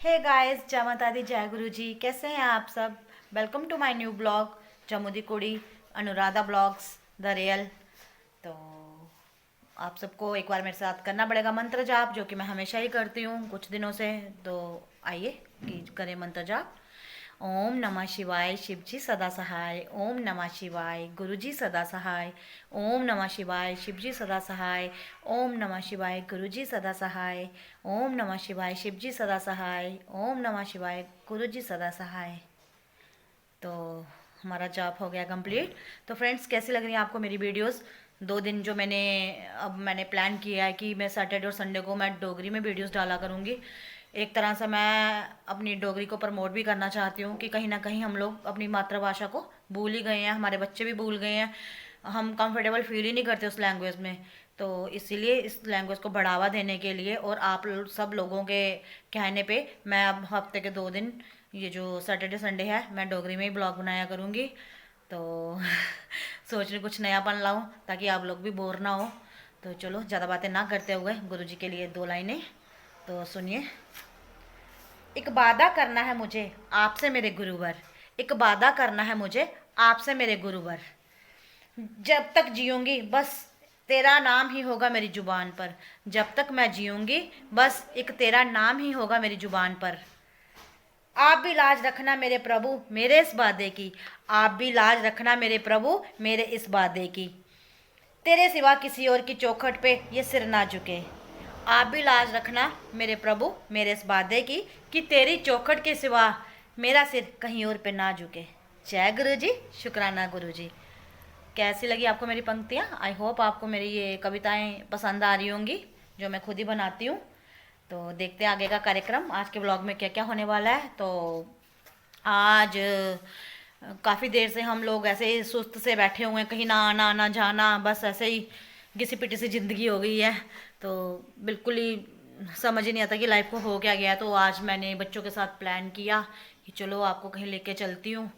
Hey guys, जय माता दी, जय गुरु जी। कैसे हैं आप सब? Welcome to my new blog जमुदी कुड़ी अनुराधा ब्लॉग्स द रियल। तो आप सबको एक बार मेरे साथ करना पड़ेगा मंत्र जाप, जो कि मैं हमेशा ही करती हूँ कुछ दिनों से। तो आइए कि करें मंत्र जाप। ओम नमः शिवाय, शिव जी सदा सहाय। ओम नमः शिवाय, गुरु जी सदा सहाय। ओम नमः शिवाय, शिव जी सदा सहाय। ओम नमः शिवाय, गुरु जी सदा सहाय। ओम नमः शिवाय, शिव जी सदा सहाय। ओम नमः शिवाय, गुरु जी सदा सहाय। तो हमारा जाप हो गया कंप्लीट। तो फ्रेंड्स, कैसी लग रही हैं आपको मेरी वीडियोस? 2 दिन जो मैंने प्लान किया है कि मैं सैटरडे और संडे को मैं डोगरी में वीडियोस डाला करूँगी। एक तरह से मैं अपनी डोगरी को प्रमोट भी करना चाहती हूँ कि कहीं ना कहीं हम लोग अपनी मातृभाषा को भूल ही गए हैं, हमारे बच्चे भी भूल गए हैं। हम कंफर्टेबल फील ही नहीं करते उस लैंग्वेज में। तो इसीलिए इस लैंग्वेज को बढ़ावा देने के लिए और सब लोगों के कहने पे मैं अब हफ्ते के 2 दिन, ये जो सैटरडे संडे है, मैं डोगरी में ही ब्लॉग बनाया करूँगी। तो सोच रही कुछ नयापन लाऊं ताकि आप लोग भी बोर ना हो। तो चलो ज़्यादा बातें ना करते हुए गुरु जी के लिए 2 लाइनें तो सुनिए। एक वादा करना है मुझे आपसे मेरे गुरुवर। एक वादा करना है मुझे आपसे मेरे गुरुवर। जब तक जीऊंगी बस तेरा नाम ही होगा मेरी जुबान पर। जब तक मैं जीऊंगी बस एक तेरा नाम ही होगा मेरी जुबान पर। आप भी लाज रखना मेरे प्रभु मेरे इस वादे की। आप भी लाज रखना मेरे प्रभु मेरे इस वादे की। तेरे सिवा किसी और की चौखट पे ये सिर ना झुके। आप भी लाज रखना मेरे प्रभु मेरे इस वादे की कि तेरी चौखट के सिवा मेरा सिर कहीं और पे ना झुके। जय गुरु जी, शुक्राना गुरु जी। कैसी लगी आपको मेरी पंक्तियाँ? आई होप आपको मेरी ये कविताएं पसंद आ रही होंगी, जो मैं खुद ही बनाती हूँ। तो देखते हैं आगे का कार्यक्रम, आज के ब्लॉग में क्या क्या होने वाला है। तो आज काफ़ी देर से हम लोग ऐसे ही सुस्त से बैठे हुए हैं, कहीं ना आना ना जाना, बस ऐसे ही घिसी पिटी सी ज़िंदगी हो गई है। तो बिल्कुल ही समझ ही नहीं आता कि लाइफ को हो क्या गया। तो आज मैंने बच्चों के साथ प्लान किया कि चलो आपको कहीं लेके चलती हूँ,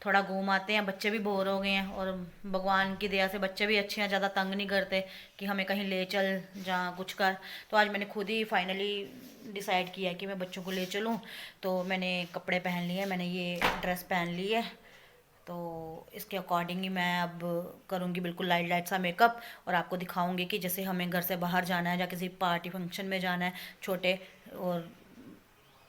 थोड़ा घूम आते हैं। बच्चे भी बोर हो गए हैं और भगवान की दया से बच्चे भी अच्छे हैं, ज़्यादा तंग नहीं करते कि हमें कहीं ले चल जहाँ कुछ कर। तो आज मैंने खुद ही फाइनली डिसाइड किया कि मैं बच्चों को ले चलूँ। तो मैंने कपड़े पहन लिए, मैंने ये ड्रेस पहन ली है। तो इसके अकॉर्डिंग ही मैं अब करूँगी बिल्कुल लाइट लाइट सा मेकअप, और आपको दिखाऊंगी कि जैसे हमें घर से बाहर जाना है या किसी पार्टी फंक्शन में जाना है, छोटे और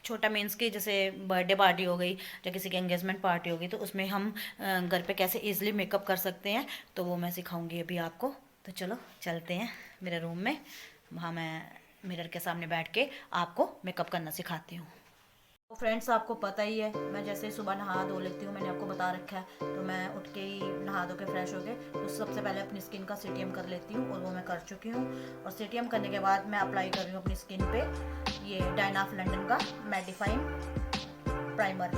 छोटा मीन्स की जैसे बर्थडे पार्टी हो गई या किसी की एंगेजमेंट पार्टी हो गई, तो उसमें हम घर पे कैसे इजीली मेकअप कर सकते हैं, तो वो मैं सिखाऊंगी अभी आपको। तो चलो चलते हैं मेरे रूम में, वहाँ मैं मिरर के सामने बैठ के आपको मेकअप करना सिखाती हूँ। तो फ्रेंड्स, आपको पता ही है, मैं जैसे ही सुबह नहा धो लेती हूँ, मैंने आपको बता रखा है। तो मैं उठ के ही नहा धो के फ्रेश हो के तो सबसे पहले अपनी स्किन का सीटीएम कर लेती हूँ, और वो मैं कर चुकी हूँ। और सीटीएम करने के बाद मैं अप्लाई कर रही हूँ अपनी स्किन पे ये डाइन ऑफ लंदन का मैटिफाइंग प्राइमर,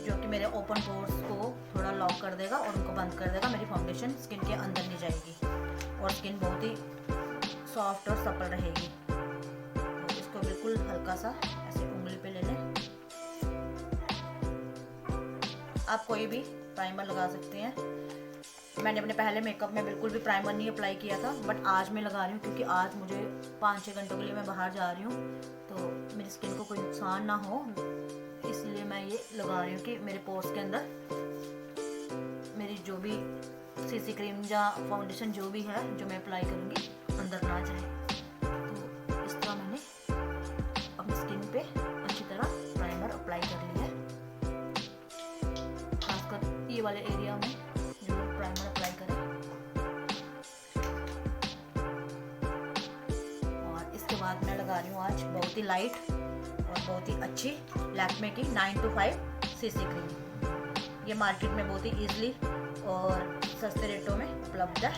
जो कि मेरे ओपन पोर्स को थोड़ा लॉक कर देगा और उनको बंद कर देगा। मेरी फाउंडेशन स्किन के अंदर नहीं जाएगी और स्किन बहुत ही सॉफ्ट और सपल रहेगी। तो इसको बिल्कुल हल्का सा ऐसे उंगली पे ले लें। आप कोई भी प्राइमर लगा सकते हैं। मैंने अपने पहले मेकअप में बिल्कुल भी प्राइमर नहीं अप्लाई किया था, बट आज मैं लगा रही हूँ क्योंकि आज मुझे 5-6 घंटों के लिए मैं बाहर जा रही हूँ, तो मेरी स्किन को कोई नुकसान ना हो, इसलिए मैं ये लगा रही हूँ कि मेरे पोर्स के अंदर मेरी जो भी सीसी क्रीम या फाउंडेशन जो भी है जो मैं अप्लाई करूँगी अंदर ना जाए। तो इस तरह मैंने अपनी स्किन पे अच्छी तरह प्राइमर अप्लाई कर लिया है। खासकर ये वाले एरिया में जरूर प्राइमर अप्लाई करें। और इसके बाद मैं लगा रही हूँ आज बहुत ही लाइट और बहुत ही अच्छी लैक्मे की 925 सीसी क्रीम। ये मार्केट में बहुत ही ईजिली और सस्ते रेटों में उपलब्ध है,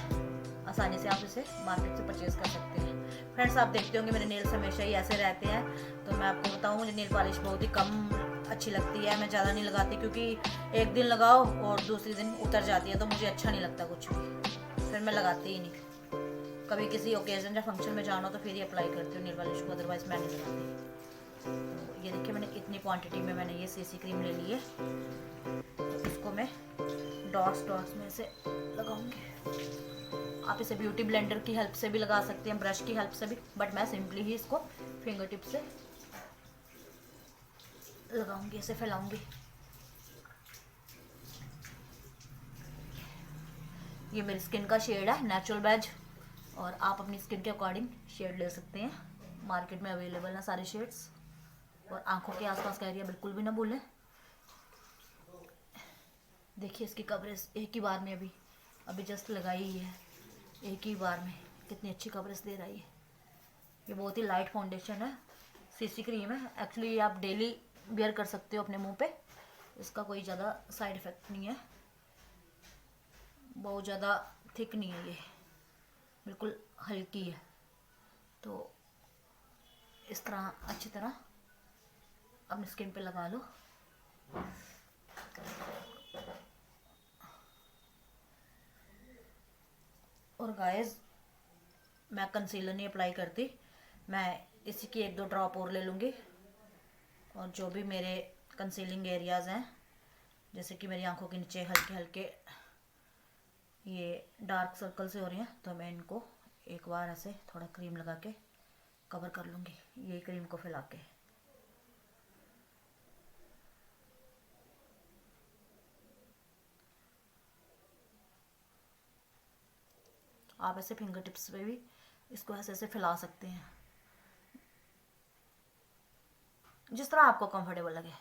आसानी से आप इसे मार्केट से परचेज कर सकते हैं। फ्रेंड्स, आप देखते होंगे मेरे नेल्स हमेशा ही ऐसे रहते हैं, तो मैं आपको बताऊँ मुझे नेल पॉलिश बहुत ही कम अच्छी लगती है। मैं ज़्यादा नहीं लगाती क्योंकि एक दिन लगाओ और दूसरे दिन उतर जाती है, तो मुझे अच्छा नहीं लगता कुछ भी, फिर मैं लगाती ही नहीं। कभी किसी ओकेजन या फंक्शन में जाना हो तो फिर ही अप्लाई करती हूँ नेल पॉलिश को, अदरवाइज मैं नहीं लगाती। तो ये देखिए मैंने इतनी क्वांटिटी में मैंने ये सीसी क्रीम ले ली है, तो इसको मैं डॉट्स में से लगाऊंगी। आप इसे ब्यूटी ब्लेंडर की हेल्प से भी लगा सकते हैं, ब्रश की हेल्प से भी, बट मैं सिंपली ही इसको फिंगर टिप से लगाऊंगी, ऐसे फैलाऊंगी। ये मेरी स्किन का शेड है, नेचुरल बेज, और आप अपनी स्किन के अकॉर्डिंग शेड ले सकते हैं, मार्केट में अवेलेबल है सारे शेड्स। और आंखों के आसपास का एरिया बिल्कुल भी ना भूलें। देखिए इसकी कवरेज एक ही बार में अभी जस्ट लगाई ही है, एक ही बार में कितनी अच्छी कवरेज दे रही है। ये बहुत ही लाइट फाउंडेशन है, सीसी क्रीम है। एक्चुअली ये आप डेली वेयर कर सकते हो अपने मुंह पे, इसका कोई ज़्यादा साइड इफ़ेक्ट नहीं है, बहुत ज़्यादा थिक नहीं है, ये बिल्कुल हल्की है। तो इस तरह अच्छी तरह अपनी स्किन पे लगा लो। और गाइस मैं कंसीलर नहीं अप्लाई करती, मैं इसी की 1-2 ड्रॉप और ले लूँगी। और जो भी मेरे कंसीलिंग एरियाज़ हैं, जैसे कि मेरी आंखों के नीचे हल्के हल्के ये डार्क सर्कल से हो रही हैं, तो मैं इनको एक बार ऐसे थोड़ा क्रीम लगा के कवर कर लूँगी, ये क्रीम को फैला के। आप ऐसे फिंगर टिप्स पे भी इसको ऐसे ऐसे फैला सकते हैं, जिस तरह आपको कंफर्टेबल लगे।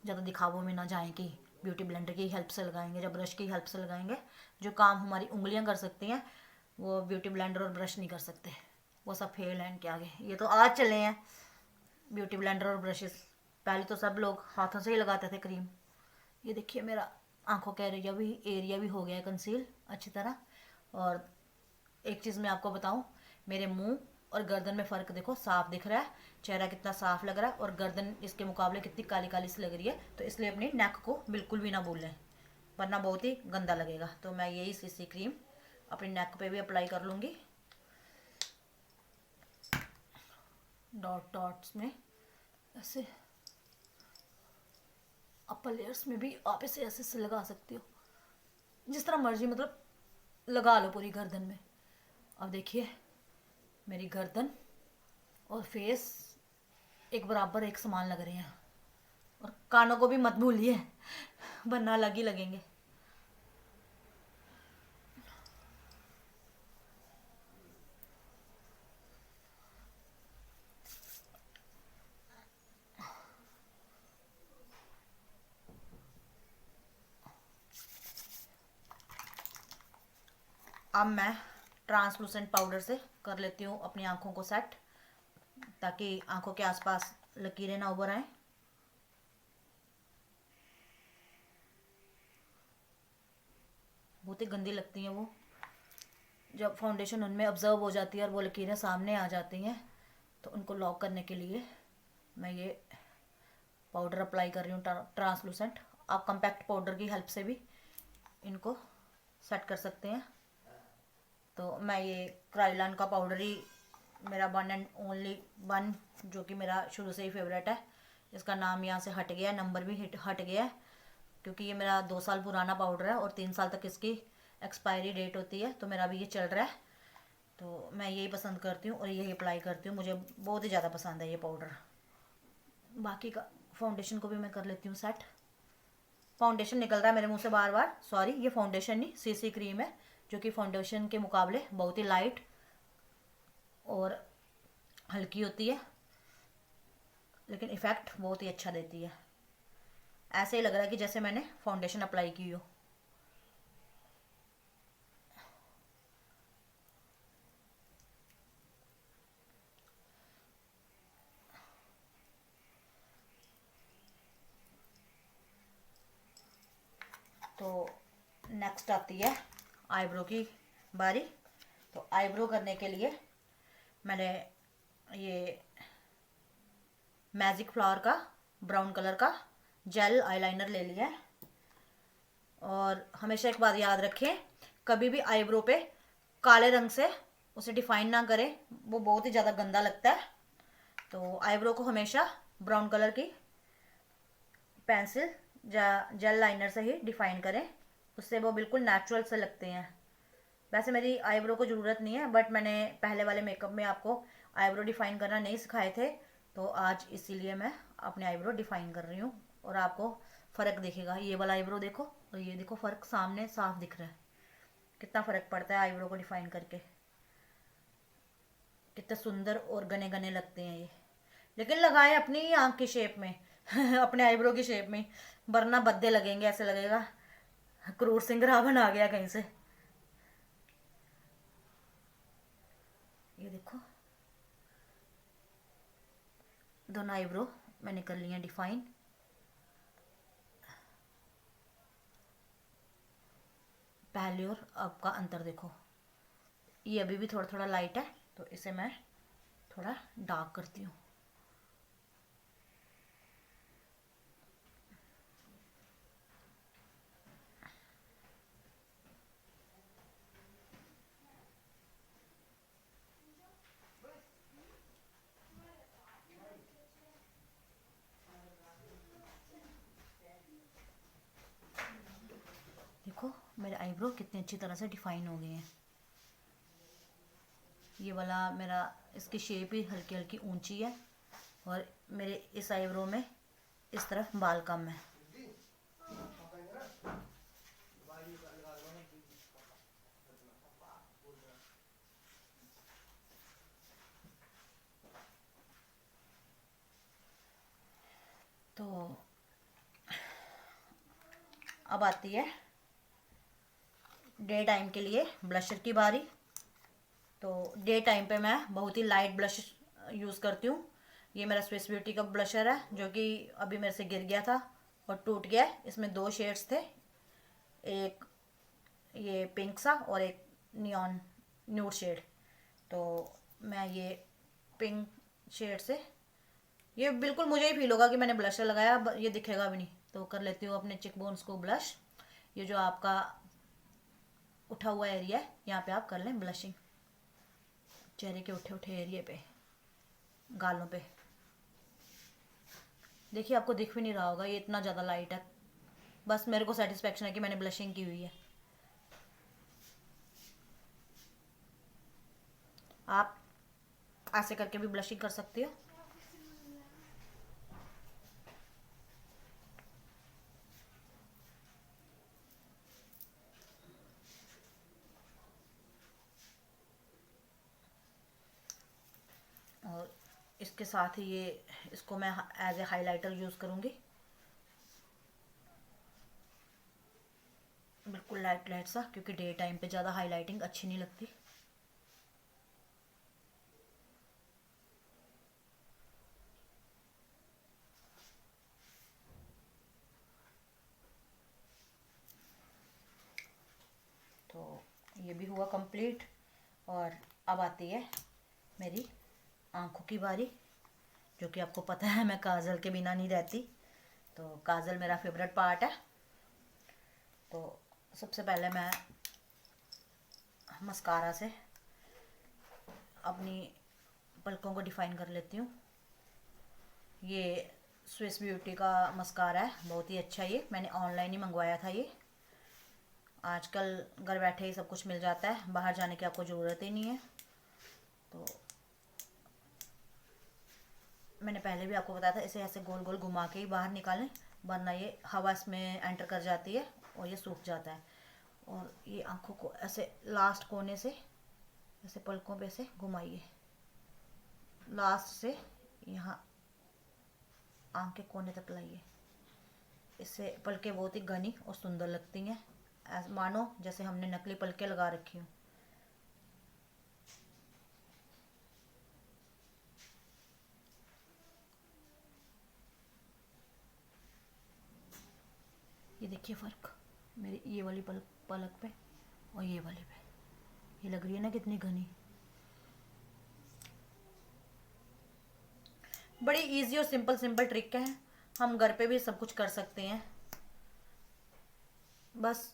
ज़्यादा दिखावों में ना जाएं कि ब्यूटी ब्लेंडर की हेल्प से लगाएंगे या ब्रश की हेल्प से लगाएंगे। जो काम हमारी उंगलियां कर सकती हैं वो ब्यूटी ब्लेंडर और ब्रश नहीं कर सकते, वो सब फेल हैं इनके आगे। ये तो आज चले हैं ब्यूटी ब्लेंडर और ब्रशेस, पहले तो सब लोग हाथों से ही लगाते थे क्रीम। ये देखिए मेरा आंखों का एरिया भी हो गया है कंसील अच्छी तरह। और एक चीज़ मैं आपको बताऊं, मेरे मुंह और गर्दन में फ़र्क देखो, साफ दिख रहा है, चेहरा कितना साफ लग रहा है, और गर्दन इसके मुकाबले कितनी काली काली सी लग रही है। तो इसलिए अपनी नेक को बिल्कुल भी ना भूलें, वरना बहुत ही गंदा लगेगा। तो मैं यही सीसी क्रीम अपनी नेक पे भी अप्लाई कर लूँगी, डॉट्स में ऐसे। अपर लेयर्स में भी आप इसे ऐसे से लगा सकते हो, जिस तरह मर्जी, मतलब लगा लो पूरी गर्दन में। अब देखिए मेरी गर्दन और फेस एक बराबर एक समान लग रहे हैं। और कानों को भी मत भूलिए, वरना अलग ही लगेंगे। अब मैं ट्रांसलूसेंट पाउडर से कर लेती हूँ अपनी आंखों को सेट, ताकि आंखों के आसपास लकीरें ना उभर आए। बहुत ही गंदी लगती हैं वो, जब फाउंडेशन उनमें ऑब्जर्व हो जाती है और वो लकीरें सामने आ जाती हैं। तो उनको लॉक करने के लिए मैं ये पाउडर अप्लाई कर रही हूँ ट्रांसलूसेंट। आप कॉम्पैक्ट पाउडर की हेल्प से भी इनको सेट कर सकते हैं। तो मैं ये क्राइलान का पाउडर ही, मेरा 1 एंड ओनली 1, जो कि मेरा शुरू से ही फेवरेट है। इसका नाम यहाँ से हट गया है, नंबर भी हट गया है, क्योंकि ये मेरा 2 साल पुराना पाउडर है और 3 साल तक इसकी एक्सपायरी डेट होती है। तो मेरा भी ये चल रहा है, तो मैं यही पसंद करती हूँ और यही अप्लाई करती हूँ। मुझे बहुत ही ज़्यादा पसंद है ये पाउडर। बाकी का फाउंडेशन को भी मैं कर लेती हूँ सेट। फाउंडेशन निकल रहा है मेरे मुंह से बार बार, सॉरी, ये फाउंडेशन नहीं, सीसी क्रीम है, जो कि फाउंडेशन के मुकाबले बहुत ही लाइट और हल्की होती है, लेकिन इफ़ेक्ट बहुत ही अच्छा देती है। ऐसे ही लग रहा है कि जैसे मैंने फाउंडेशन अप्लाई की हो। तो नेक्स्ट आती है आईब्रो की बारी। तो आईब्रो करने के लिए मैंने ये मैजिक फ्लावर का ब्राउन कलर का जेल आईलाइनर ले लिया है। और हमेशा एक बात याद रखें, कभी भी आईब्रो पे काले रंग से उसे डिफाइन ना करें, वो बहुत ही ज़्यादा गंदा लगता है। तो आईब्रो को हमेशा ब्राउन कलर की पेंसिल या जेल लाइनर से ही डिफाइन करें, उससे वो बिल्कुल नेचुरल से लगते हैं। वैसे मेरी आईब्रो को ज़रूरत नहीं है, बट मैंने पहले वाले मेकअप में आपको आईब्रो डिफाइन करना नहीं सिखाए थे, तो आज इसीलिए मैं अपने आईब्रो डिफाइन कर रही हूँ और आपको फ़र्क दिखेगा। ये वाला आईब्रो देखो और ये देखो, फ़र्क सामने साफ दिख रहा है। कितना फ़र्क पड़ता है आईब्रो को डिफाइन करके, कितने सुंदर और घने घने लगते हैं ये। लेकिन लगाए अपनी ही आँख की शेप में अपने आईब्रो की शेप में, वरना भद्दे लगेंगे, ऐसे लगेगा क्रूर सिंह रावण आ गया कहीं से। ये देखो, दोनों आईब्रो मैंने कर लिए डिफाइन। पहले और अब का अंतर देखो, ये अभी भी थोड़ा थोड़ा लाइट है, तो इसे मैं थोड़ा डार्क करती हूँ। देखो मेरे आईब्रो कितनी अच्छी तरह से डिफाइन हो गए हैं। ये वाला मेरा, इसकी शेप ही हल्की हल्की ऊंची है और मेरे इस आईब्रो में इस तरफ बाल कम है। तो अब आती है डे टाइम के लिए ब्लशर की बारी। तो डे टाइम पे मैं बहुत ही लाइट ब्लश यूज़ करती हूँ। ये मेरा स्विस ब्यूटी का ब्लशर है, जो कि अभी मेरे से गिर गया था और टूट गया है। इसमें 2 शेड्स थे, एक ये पिंक सा और एक नियॉन न्यूड शेड। तो मैं ये पिंक शेड से, ये बिल्कुल मुझे ही फील होगा कि मैंने ब्लशर लगाया, ये दिखेगा भी नहीं। तो कर लेती हूँ अपने चिक बोन्स को ब्लश। ये जो आपका उठा हुआ एरिया है, यहाँ पे आप कर लें ब्लशिंग, चेहरे के उठे उठे एरिया पे, गालों पे। देखिए आपको दिख भी नहीं रहा होगा, ये इतना ज़्यादा लाइट है। बस मेरे को सेटिस्फेक्शन है कि मैंने ब्लशिंग की हुई है। आप ऐसे करके भी ब्लशिंग कर सकते हो। और इसके साथ ही ये, इसको मैं एज ए हाइलाइटर यूज़ करूँगी। बिल्कुल लाइट लाइट सा, क्योंकि डे टाइम पे ज़्यादा हाइलाइटिंग अच्छी नहीं लगती। तो ये भी हुआ कंप्लीट। और अब आती है मेरी आँखों की बारी, जो कि आपको पता है मैं काजल के बिना नहीं रहती। तो काजल मेरा फेवरेट पार्ट है। तो सबसे पहले मैं मस्कारा से अपनी पलकों को डिफाइन कर लेती हूँ। ये स्विस ब्यूटी का मस्कारा है, बहुत ही अच्छा। ये मैंने ऑनलाइन ही मंगवाया था। ये आजकल घर बैठे ही सब कुछ मिल जाता है, बाहर जाने की आपको ज़रूरत ही नहीं है। तो मैंने पहले भी आपको बताया था, इसे ऐसे गोल गोल घुमा के ही बाहर निकालें, वरना ये हवा इसमें एंटर कर जाती है और ये सूख जाता है। और ये आँखों को ऐसे लास्ट कोने से, ऐसे पलकों पे से घुमाइए, लास्ट से यहाँ आँख के कोने तक लाइए। इससे पलकें बहुत ही घनी और सुंदर लगती हैं, मानो जैसे हमने नकली पलकें लगा रखी हूँ। ये देखिए फ़र्क मेरी ये वाली पलक पे और ये वाली पे, ये लग रही है ना कितनी घनी। बड़ी इजी और सिंपल सिंपल ट्रिक है, हम घर पे भी सब कुछ कर सकते हैं। बस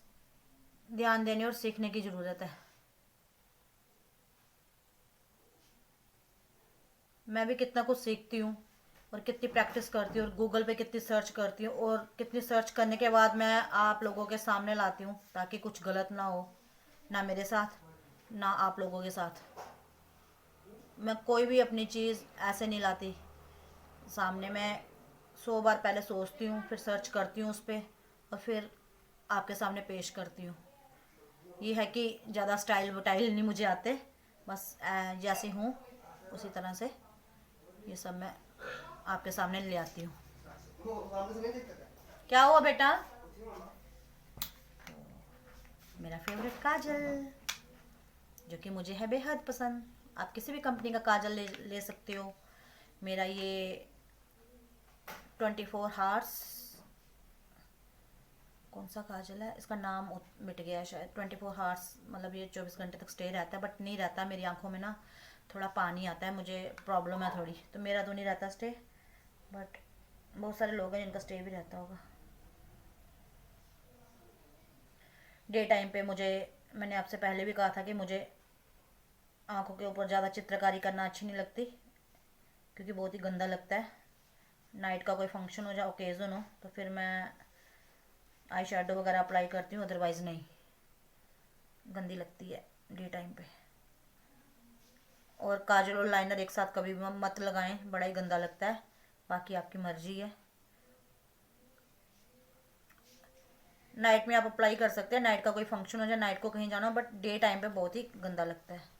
ध्यान देने और सीखने की ज़रूरत है। मैं भी कितना कुछ सीखती हूँ और कितनी प्रैक्टिस करती हूँ और गूगल पे कितनी सर्च करती हूँ, और कितनी सर्च करने के बाद मैं आप लोगों के सामने लाती हूँ, ताकि कुछ गलत ना हो, ना मेरे साथ ना आप लोगों के साथ। मैं कोई भी अपनी चीज़ ऐसे नहीं लाती सामने। मैं 100 बार पहले सोचती हूँ, फिर सर्च करती हूँ उस पर, और फिर आपके सामने पेश करती हूँ। ये है कि ज़्यादा स्टाइल वटाइल नहीं मुझे आते, बस जैसे हूँ उसी तरह से ये सब मैं आपके सामने ले आती हूँ। क्या हुआ बेटा? मेरा फेवरेट काजल, जो कि मुझे है बेहद पसंद। आप किसी भी कंपनी का काजल ले सकते हो। मेरा ये 24 हार्स, कौन सा काजल है, इसका नाम मिट गया शायद। 24 हार्स मतलब ये 24 घंटे तक स्टे रहता है, बट नहीं रहता। मेरी आंखों में ना थोड़ा पानी आता है, मुझे प्रॉब्लम है थोड़ी, तो मेरा तो नहीं रहता स्टे, बट बहुत सारे लोग हैं जिनका स्टे भी रहता होगा। डे टाइम पे मुझे, मैंने आपसे पहले भी कहा था कि मुझे आंखों के ऊपर ज़्यादा चित्रकारी करना अच्छी नहीं लगती, क्योंकि बहुत ही गंदा लगता है। नाइट का कोई फंक्शन हो या ओकेज़न हो तो फिर मैं आई शेडो वगैरह अप्लाई करती हूँ, अदरवाइज़ नहीं, गंदी लगती है डे टाइम पे। और काजल और लाइनर एक साथ कभी भी मत लगाएं, बड़ा ही गंदा लगता है। बाकी आपकी मर्जी है। नाइट में आप अप्लाई कर सकते हैं, नाइट का कोई फंक्शन हो जाए, नाइट को कहीं जाना हो, बट डे टाइम पे बहुत ही गंदा लगता है।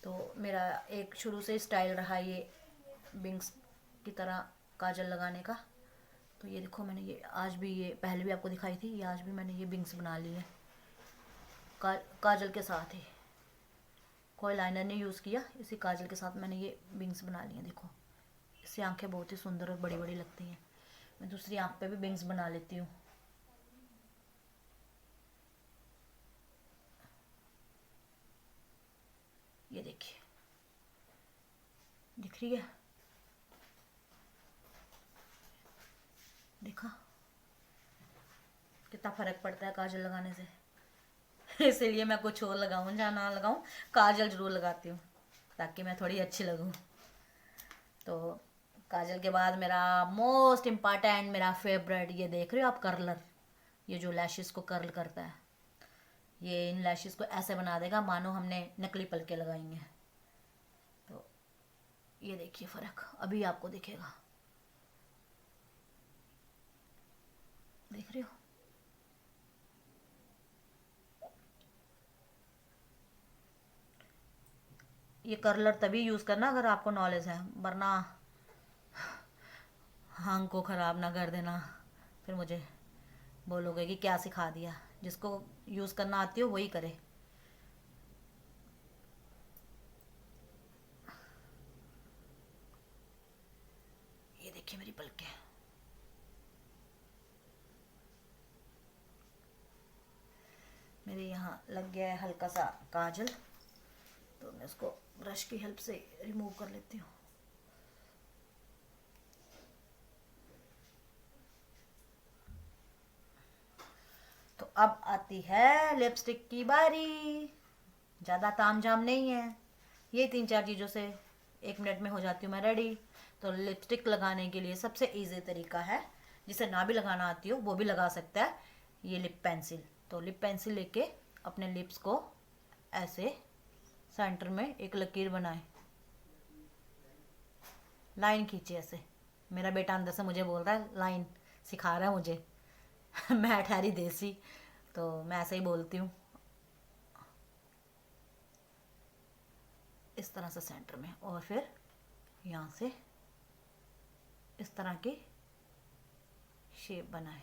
तो मेरा एक शुरू से स्टाइल रहा ये विंग्स की तरह काजल लगाने का। तो ये देखो, मैंने ये आज भी, ये पहले भी आपको दिखाई थी, ये आज भी मैंने ये विंग्स बना ली है काजल के साथ ही। कोई लाइनर नहीं यूज़ किया, इसी काजल के साथ मैंने ये विंग्स बना लिए। देखो, इससे आंखें बहुत ही सुंदर और बड़ी बड़ी लगती हैं। मैं दूसरी आंख पे भी विंग्स बना लेती हूँ। ये देखिए, दिख रही है? देखा कितना फ़र्क पड़ता है काजल लगाने से। इसीलिए मैं कुछ और लगाऊं या ना लगाऊं, काजल ज़रूर लगाती हूँ ताकि मैं थोड़ी अच्छी लगूं। तो काजल के बाद मेरा मोस्ट इम्पॉर्टेंट, मेरा फेवरेट, ये देख रहे हो आप, कर्लर। ये जो लैशेस को कर्ल करता है, ये इन लैशेस को ऐसे बना देगा मानो हमने नकली पलके लगाई हैं। तो ये देखिए फ़र्क अभी आपको दिखेगा, देख रहे हो? ये कर्लर तभी यूज़ करना अगर आपको नॉलेज है, वरना हांग को ख़राब ना कर देना, फिर मुझे बोलोगे कि क्या सिखा दिया। जिसको यूज़ करना आती हो वही करे। ये देखिए मेरी पलकें, मेरे यहाँ लग गया है हल्का सा काजल, तो मैं इसको ब्रश की हेल्प से रिमूव कर लेती हूँ। तो अब आती है लिपस्टिक की बारी। ज़्यादा तामझाम नहीं है, ये 3-4 चीज़ों से 1 मिनट में हो जाती हूँ मैं रेडी। तो लिपस्टिक लगाने के लिए सबसे इजी तरीका है, जिसे ना भी लगाना आती हो वो भी लगा सकता है, ये लिप पेंसिल। तो लिप पेंसिल लेके अपने लिप्स को ऐसे सेंटर में एक लकीर बनाए, लाइन खींचे ऐसे। मेरा बेटा अंदर से मुझे बोल रहा है लाइन सिखा रहा है मुझे। मैं ठहरी देसी, तो मैं ऐसे ही बोलती हूँ। इस तरह से सेंटर में, और फिर यहाँ से इस तरह की शेप बनाए।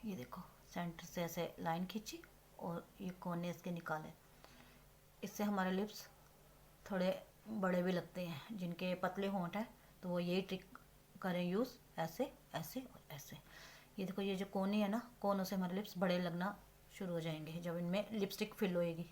ये देखो, सेंटर से ऐसे लाइन खींची और ये कोने इसके निकाले। इससे हमारे लिप्स थोड़े बड़े भी लगते हैं। जिनके पतले होंठ हैं तो वो यही ट्रिक करें यूज़, ऐसे ऐसे और ऐसे। ये देखो, ये जो कोने है ना, कोनों से हमारे लिप्स बड़े लगना शुरू हो जाएंगे जब इनमें लिपस्टिक फिल होएगी।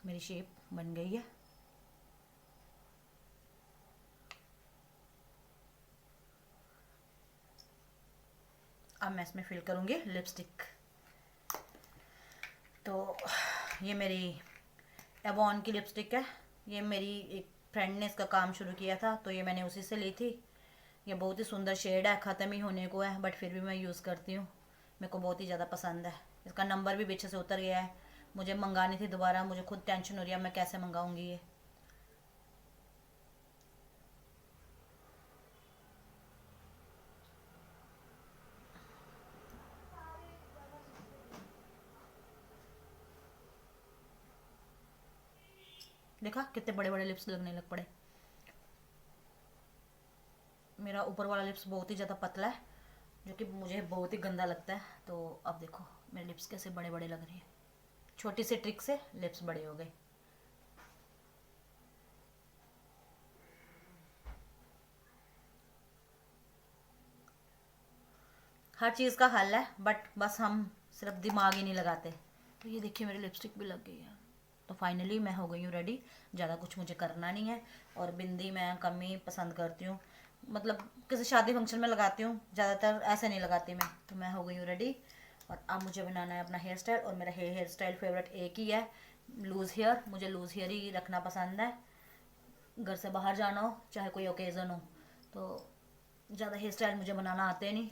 मेरी शेप बन गई है। अब मैं इसमें फिल करूँगी लिपस्टिक। तो ये मेरी एवॉन की लिपस्टिक है। ये मेरी एक फ्रेंड ने इसका काम शुरू किया था, तो ये मैंने उसी से ली थी। ये बहुत ही सुंदर शेड है, ख़त्म ही होने को है, बट फिर भी मैं यूज़ करती हूँ। मेरे को बहुत ही ज़्यादा पसंद है। इसका नंबर भी पीछे से उतर गया है। मुझे मंगानी थी दोबारा, मुझे खुद टेंशन हो रही है मैं कैसे मंगाऊंगी ये। देखा कितने बड़े बड़े लिप्स लगने लग पड़े। मेरा ऊपर वाला लिप्स बहुत ही ज़्यादा पतला है, जो कि मुझे बहुत ही गंदा लगता है। तो अब देखो मेरे लिप्स कैसे बड़े बड़े लग रहे हैं। छोटी सी ट्रिक से लिप्स बड़े हो गए। हर चीज़ का हल है, बट बस हम सिर्फ दिमाग ही नहीं लगाते। तो ये देखिए मेरी लिपस्टिक भी लग गई है। तो फाइनली मैं हो गई हूँ रेडी। ज़्यादा कुछ मुझे करना नहीं है। और बिंदी मैं कम ही पसंद करती हूँ, मतलब किसी शादी फंक्शन में लगाती हूँ, ज़्यादातर ऐसे नहीं लगाती मैं। तो मैं हो गई हूँ रेडी और अब मुझे बनाना है अपना हेयर स्टाइल। और मेरा हेयर स्टाइल फेवरेट एक ही है, लूज़ हेयर। मुझे लूज़ हेयर ही रखना पसंद है। घर से बाहर जाना हो, चाहे कोई ओकेज़न हो, तो ज़्यादा हेयर स्टाइल मुझे बनाना आते नहीं।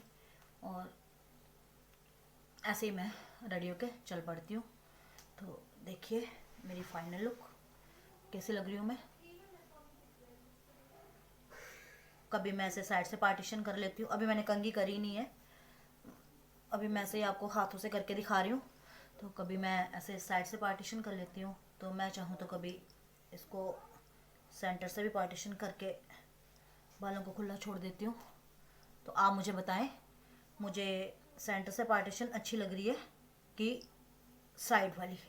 और ऐसे ही मैं रेडी होके चल पड़ती हूँ। तो देखिए मेरी फाइनल लुक कैसी लग रही हूँ मैं। कभी मैं ऐसे साइड से पार्टीशन कर लेती हूँ। अभी मैंने कंघी करी नहीं है, अभी मैं ऐसे ही आपको हाथों से करके दिखा रही हूँ। तो कभी मैं ऐसे साइड से पार्टीशन कर लेती हूँ, तो मैं चाहूँ तो कभी इसको सेंटर से भी पार्टीशन करके बालों को खुला छोड़ देती हूँ। तो आप मुझे बताएं, मुझे सेंटर से पार्टीशन अच्छी लग रही है कि साइड वाली?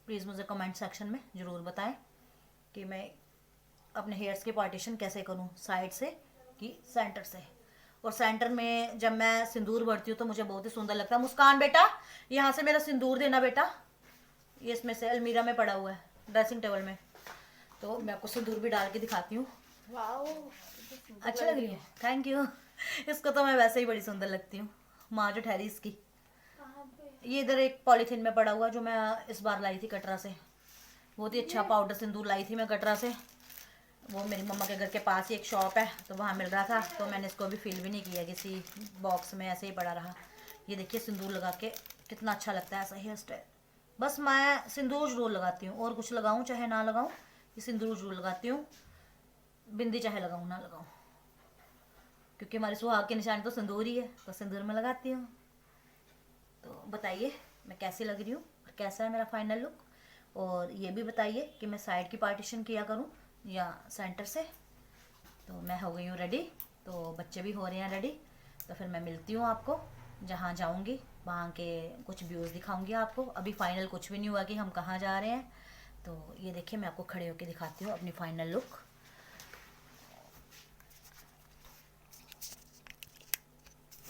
प्लीज़ मुझे कमेंट सेक्शन में ज़रूर बताएं कि मैं अपने हेयर्स की पार्टीशन कैसे करूं, साइड से कि सेंटर से। और सेंटर में जब मैं सिंदूर भरती हूँ तो मुझे बहुत ही सुंदर लगता है। मुस्कान बेटा, यहाँ से मेरा सिंदूर देना बेटा। ये इसमें से अलमीरा में पड़ा हुआ है, ड्रेसिंग टेबल में। तो मैं आपको सिंदूर भी डाल के दिखाती हूँ। अच्छा लग रही है, थैंक यू। इसको तो मैं वैसे ही बड़ी सुंदर लगती हूँ, माँ जो ठहरी इसकी। ये इधर एक पॉलीथीन में पड़ा हुआ जो मैं इस बार लाई थी कटरा से। बहुत ही अच्छा पाउडर सिंदूर लाई थी मैं कटरा से। वो मेरी मम्मा के घर के पास ही एक शॉप है, तो वहाँ मिल रहा था। तो मैंने इसको अभी फील भी नहीं किया, किसी बॉक्स में ऐसे ही पड़ा रहा। ये देखिए सिंदूर लगा के कितना अच्छा लगता है ऐसा हेयर स्टाइल। बस मैं सिंदूर जरूर लगाती हूँ, और कुछ लगाऊँ चाहे ना लगाऊँ, ये सिंदूर जरूर लगाती हूँ। बिंदी चाहे लगाऊँ ना लगाऊँ, क्योंकि हमारे सुहाग के निशान तो सिंदूर ही है, तो सिंदूर में लगाती हूँ। तो बताइए मैं कैसी लग रही हूँ और कैसा है मेरा फाइनल लुक। और ये भी बताइए कि मैं साइड की पार्टीशन किया करूँ या सेंटर से। तो मैं हो गई हूँ रेडी, तो बच्चे भी हो रहे हैं रेडी। तो फिर मैं मिलती हूँ आपको जहाँ जाऊँगी, वहाँ के कुछ व्यूज़ दिखाऊँगी आपको। अभी फाइनल कुछ भी नहीं हुआ कि हम कहाँ जा रहे हैं। तो ये देखिए मैं आपको खड़े होकर दिखाती हूँ अपनी फाइनल लुक।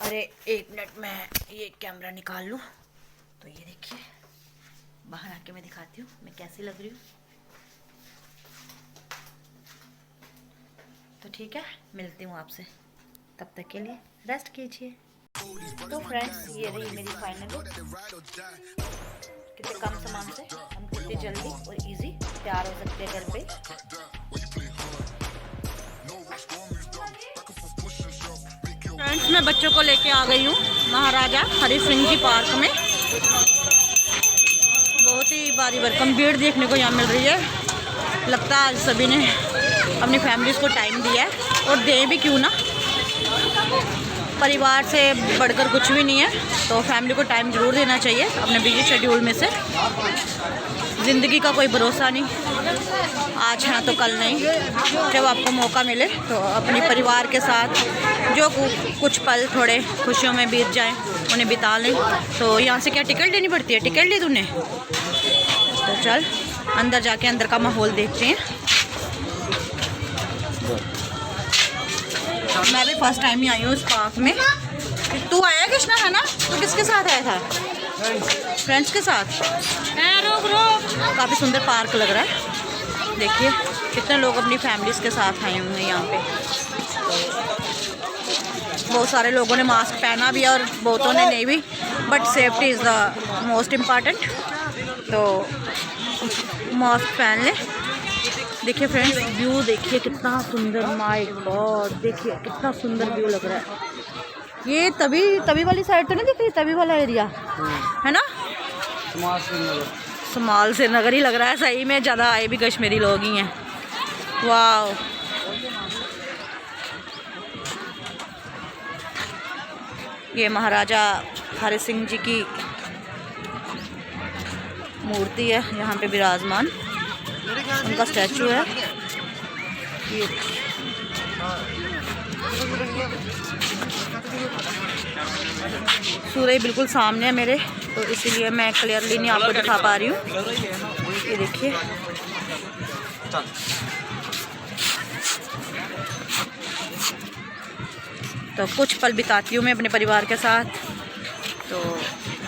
अरे एक मिनट मैं ये कैमरा निकाल लूँ। तो ये देखिए बाहर आके मैं दिखाती हूँ मैं कैसी लग रही हूँ। तो ठीक है, मिलती हूँ आपसे, तब तक के लिए रेस्ट कीजिए। तो फ्रेंड्स ये रही मेरी फाइनल लुक। कितने कम सामान से हम कितने जल्दी और इजी तैयार हो सकते हैं घर पे। फ्रेंड्स मैं बच्चों को लेके आ गई हूँ महाराजा हरि सिंह जी पार्क में। बहुत ही भारी भरकम भीड़ देखने को यहाँ मिल रही है। लगता है आज सभी ने अपनी फैमिलीज को टाइम दिया है, और दें भी क्यों ना, परिवार से बढ़कर कुछ भी नहीं है। तो फैमिली को टाइम ज़रूर देना चाहिए अपने बिजी शेड्यूल में से। ज़िंदगी का कोई भरोसा नहीं, आज है तो कल नहीं। जब आपको मौका मिले तो अपने परिवार के साथ जो कुछ पल थोड़े खुशियों में बीत जाएं उन्हें बिता लें। तो यहाँ से क्या टिकट लेनी पड़ती है? टिकट ली तूने? तो चल अंदर जाके अंदर का माहौल देखते हैं। मैं भी फर्स्ट टाइम ही आई हूँ इस पार्क में। तू आया कृष्णा है ना? तो किसके साथ आया था? फ्रेंड्स के साथ। काफ़ी सुंदर पार्क लग रहा है। देखिए कितने लोग अपनी फैमिलीज़ के साथ आए हुए हैं यहाँ पे। बहुत सारे लोगों ने मास्क पहना भी है और बहुतों ने नहीं भी। But safety is the most important. तो मास्क पहन लें। देखिए फ्रेंड्स, व्यू देखिए कितना सुंदर, माय गॉड, देखिए कितना सुंदर व्यू लग रहा है। ये तभी वाली साइड तो नहीं दिख रही, तभी वाला एरिया है ना, स्मॉल श्रीनगर ही लग रहा है सही में। ज़्यादा आए भी कश्मीरी लोग ही हैं। वाह, ये महाराजा हरि सिंह जी की मूर्ति है यहाँ पे विराजमान, उनका स्टैचू है ये। सूरज बिल्कुल सामने है मेरे, तो इसीलिए मैं क्लियरली नहीं आपको दिखा पा रही हूँ। ये देखिए, तो कुछ पल बिताती हूँ मैं अपने परिवार के साथ। तो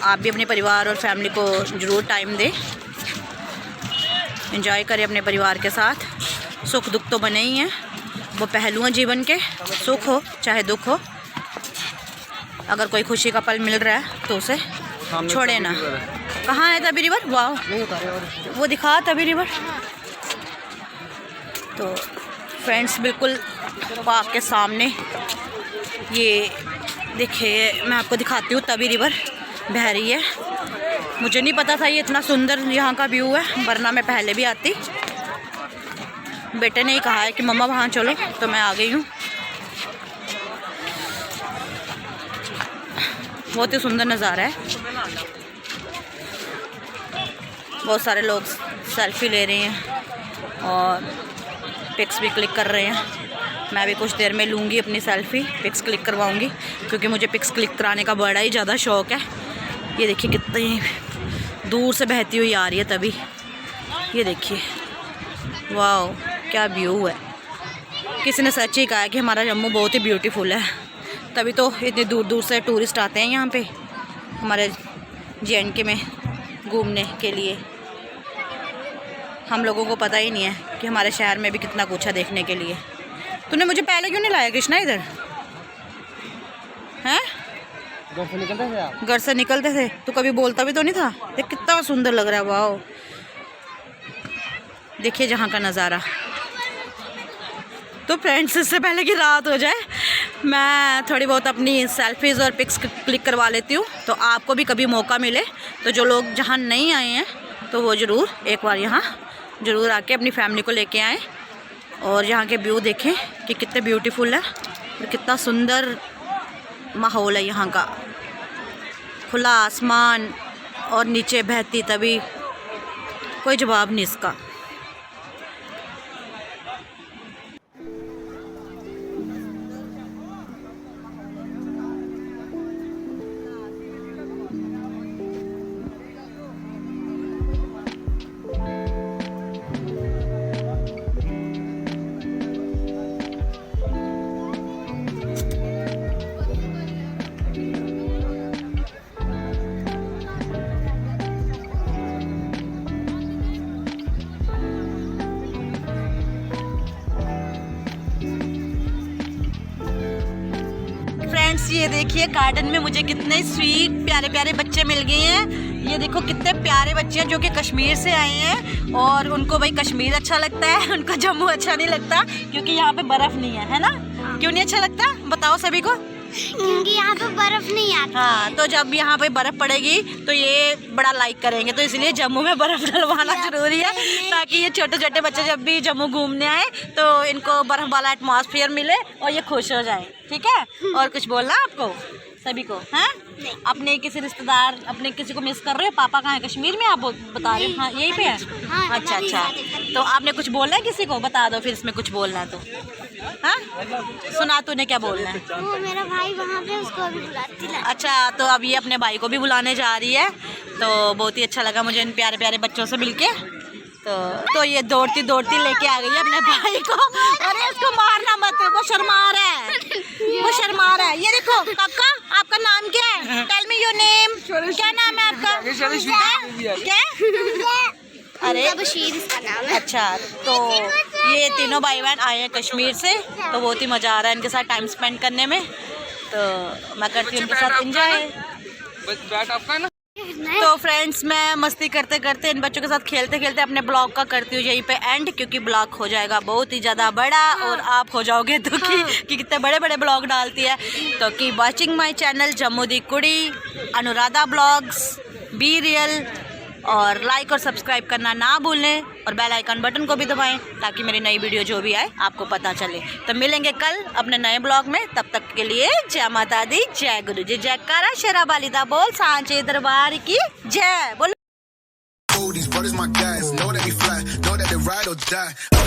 आप भी अपने परिवार और फैमिली को ज़रूर टाइम दें, एंजॉय करें अपने परिवार के साथ। सुख दुख तो बने ही हैं, वो पहलू हैं जीवन के, सुख हो चाहे दुख हो। अगर कोई खुशी का पल मिल रहा है तो उसे छोड़े ना। कहाँ है तभी रिवर? वाह, वो दिखा तभी रिवर। तो फ्रेंड्स, बिल्कुल पार्क के सामने ये देखिए, मैं आपको दिखाती हूँ, तभी रिवर बह रही है। मुझे नहीं पता था ये इतना सुंदर यहाँ का व्यू है, वरना मैं पहले भी आती। बेटे ने ही कहा है कि मम्मा वहाँ चलो, तो मैं आ गई हूँ। बहुत ही सुंदर नज़ारा है। बहुत सारे लोग सेल्फी ले रहे हैं और पिक्स भी क्लिक कर रहे हैं। मैं भी कुछ देर में लूँगी अपनी सेल्फ़ी, पिक्स क्लिक करवाऊँगी, क्योंकि मुझे पिक्स क्लिक कराने का बड़ा ही ज़्यादा शौक़ है। ये देखिए कितनी दूर से बहती हुई आ रही है तभी। ये देखिए, वाह क्या व्यू है। किसी ने सच ही कहा है कि हमारा जम्मू बहुत ही ब्यूटीफुल है, तभी तो इतनी दूर दूर से टूरिस्ट आते हैं यहाँ पे हमारे JNK में घूमने के लिए। हम लोगों को पता ही नहीं है कि हमारे शहर में भी कितना कुछ है देखने के लिए। तूने मुझे पहले क्यों नहीं लाया कृष्णा इधर? हैं? घर से निकलते थे तो कभी बोलता भी तो नहीं था। देख कितना सुंदर लग रहा है, वाह। देखिए जहाँ का नज़ारा। तो फ्रेंड्स, इससे पहले कि रात हो जाए, मैं थोड़ी बहुत अपनी सेल्फीज़ और पिक्स क्लिक करवा लेती हूँ। तो आपको भी कभी मौका मिले तो जो लोग जहाँ नहीं आए हैं तो वो ज़रूर एक बार यहाँ ज़रूर आके अपनी फैमिली को लेके आएँ और यहाँ के व्यू देखें कि कितने ब्यूटीफुल है और कितना सुंदर माहौल है यहाँ का। खुला आसमान और नीचे बहती तभी, कोई जवाब नहीं इसका। ये देखिए गार्डन में मुझे कितने स्वीट प्यारे प्यारे बच्चे मिल गए हैं। ये देखो कितने प्यारे बच्चे हैं जो कि कश्मीर से आए हैं और उनको भाई कश्मीर अच्छा लगता है, उनको जम्मू अच्छा नहीं लगता क्योंकि यहाँ पे बर्फ नहीं है, है ना? क्यों नहीं अच्छा लगता बताओ सभी को? क्योंकि यहाँ पे बर्फ नहीं आती। हाँ, तो जब यहाँ पे बर्फ पड़ेगी तो ये बड़ा लाइक करेंगे, तो इसलिए जम्मू में बर्फ डलवाना जरूरी है ताकि ये छोटे छोटे बच्चे जब भी जम्मू घूमने आए तो इनको बर्फ वाला एटमॉस्फेयर मिले और ये खुश हो जाए। ठीक है? और कुछ बोलना आपको सभी को? हैं? अपने किसी रिश्तेदार, अपने किसी को मिस कर रहे हो? पापा कहाँ है? कश्मीर में आप बता रहे हो? हाँ, यहीं पे है। हाँ, अच्छा अच्छा, तो आपने कुछ बोलना है किसी को? बता दो फिर इसमें कुछ बोलना है तो। हाँ, सुना तूने क्या बोलना है? वो मेरा भाई वहाँ पे, उसको भी बुलाती है। अच्छा, तो अब ये अपने भाई को भी बुलाने जा रही है, तो बहुत ही अच्छा लगा मुझे इन प्यारे प्यारे बच्चों से मिलके। तो ये दौड़ती दौड़ती लेके आ गई है अपने भाई को। अरे इसको मारना मत, वो शर्मा रहा है, वो शर्मा रहा है। ये देखो काका, आपका नाम क्या है? Tell me your name. क्या नाम है आपका? क्या? अरे बशीर इसका नाम है। अच्छा, तो ये तीनों भाई बहन आए हैं कश्मीर से, तो बहुत ही मज़ा आ रहा है इनके साथ टाइम स्पेंड करने में। तो मैं करती हूँ उनके साथ एंजॉय। बैट आपका है ना। तो फ्रेंड्स, मैं मस्ती करते करते इन बच्चों के साथ खेलते खेलते अपने ब्लॉग का करती हूँ यहीं पे एंड, क्योंकि ब्लॉग हो जाएगा बहुत ही ज़्यादा बड़ा और आप हो जाओगे दुखी कि कितने बड़े बड़े ब्लॉग डालती है। तो keep watching my channel Jammu दी कुड़ी, अनुराधा ब्लॉग्स, बी रियल, और लाइक और सब्सक्राइब करना ना भूलें और बेल आइकन बटन को भी दबाएं ताकि मेरी नई वीडियो जो भी आए आपको पता चले। तो मिलेंगे कल अपने नए ब्लॉग में, तब तक के लिए जय माता दी, जय गुरु जी, जयकारा शेरा बालिदा बोल, सांचे दरबार की जय बोल। These brothers my guys, know that we fly, know that they ride or die.